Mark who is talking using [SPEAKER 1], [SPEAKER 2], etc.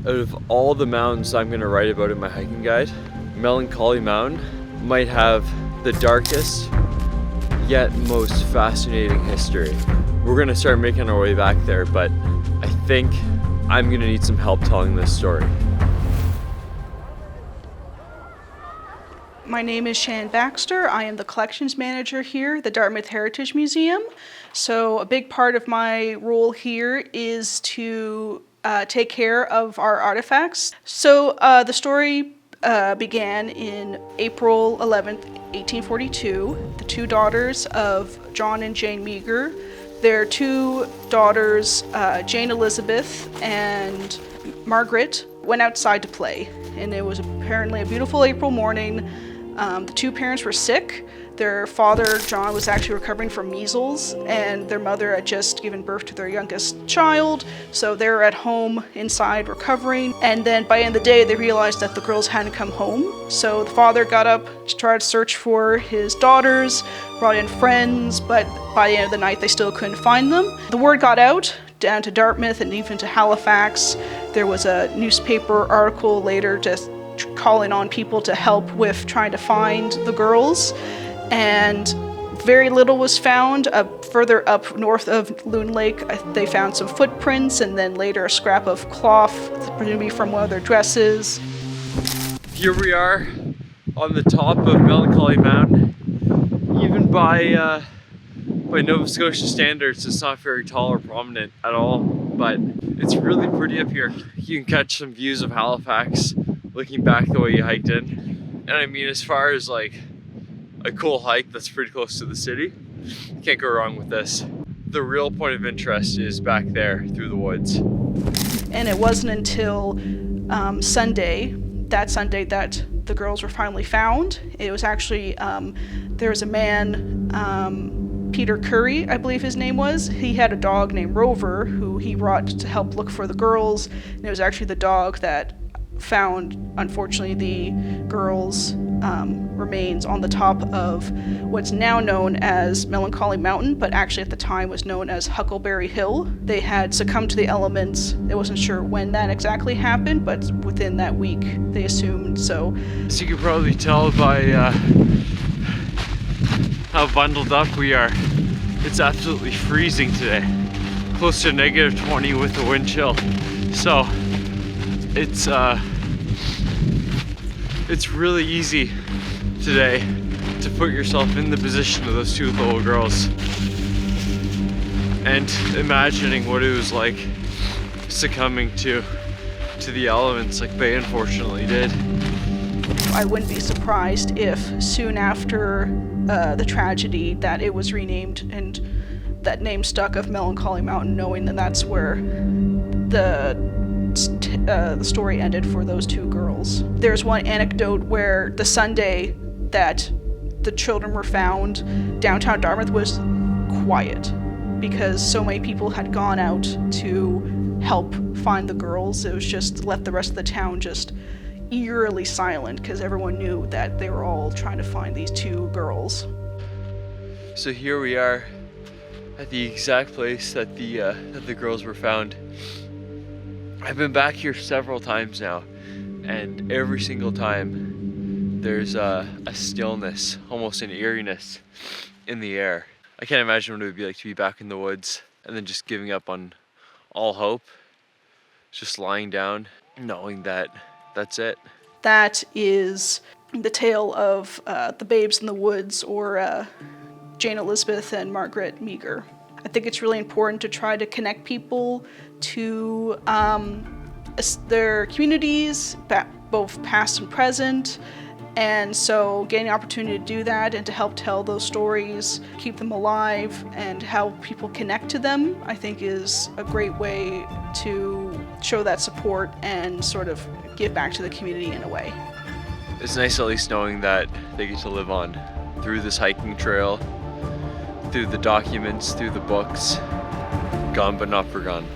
[SPEAKER 1] Out of all the mountains I'm going to write about in my hiking guide, Melancholy Mountain might have the darkest yet most fascinating history. We're going to start making our way back there, but I think I'm going to need some help telling this story.
[SPEAKER 2] My name is Shan Baxter. I am the collections manager here at the Dartmouth Heritage Museum. So a big part of my role here is to take care of our artifacts. So the story began in April 11th, 1842. The two daughters of John and Jane Meagher, their two daughters, Jane Elizabeth and Margaret, went outside to play. And it was apparently a beautiful April morning. The two parents were sick. Their father, John, was actually recovering from measles, and their mother had just given birth to their youngest child, so they were at home inside recovering. And then by the end of the day, they realized that the girls hadn't come home. So the father got up to try to search for his daughters, brought in friends, but by the end of the night, they still couldn't find them. The word got out down to Dartmouth and even to Halifax. There was a newspaper article later just calling on people to help with trying to find the girls. And very little was found. Further up north of Loon Lake, they found some footprints and then later a scrap of cloth, presumably from one of their dresses.
[SPEAKER 1] Here we are on the top of Melancholy Mountain. Even by Nova Scotia standards, it's not very tall or prominent at all, but it's really pretty up here. You can catch some views of Halifax looking back the way you hiked in. And I mean, as far as like a cool hike that's pretty close to the city, you can't go wrong with this. The real point of interest is back there through the woods.
[SPEAKER 2] And it wasn't until Sunday that the girls were finally found. It was actually, there was a man, Peter Curry, I believe his name was. He had a dog named Rover who he brought to help look for the girls. And it was actually the dog that found, unfortunately, the girls' remains on the top of what's now known as Melancholy Mountain, but actually at the time was known as Huckleberry Hill. They had succumbed to the elements. They wasn't sure when that exactly happened, but within that week they assumed so.
[SPEAKER 1] As you can probably tell by how bundled up we are, it's absolutely freezing today. Close to -20 with the wind chill. So it's really easy today to put yourself in the position of those two little girls and imagining what it was like succumbing to the elements like they unfortunately did.
[SPEAKER 2] I wouldn't be surprised if soon after the tragedy that it was renamed and that name stuck of Melancholy Mountain, knowing that that's where the story ended for those two girls. There's one anecdote where the Sunday that the children were found, downtown Dartmouth was quiet because so many people had gone out to help find the girls. It was just left the rest of the town just eerily silent because everyone knew that they were all trying to find these two girls.
[SPEAKER 1] So here we are at the exact place that the girls were found. I've been back here several times now, and every single time there's a stillness, almost an eeriness in the air. I can't imagine what it would be like to be back in the woods and then just giving up on all hope, just lying down, knowing that that's it.
[SPEAKER 2] That is the tale of the Babes in the Woods, or Jane Elizabeth and Margaret Meagher. I think it's really important to try to connect people to their communities, both past and present, and so getting the opportunity to do that and to help tell those stories, keep them alive, and help people connect to them, I think is a great way to show that support and sort of give back to the community in a way.
[SPEAKER 1] It's nice at least knowing that they get to live on through this hiking trail, through the documents, through the books. Gone but not forgotten.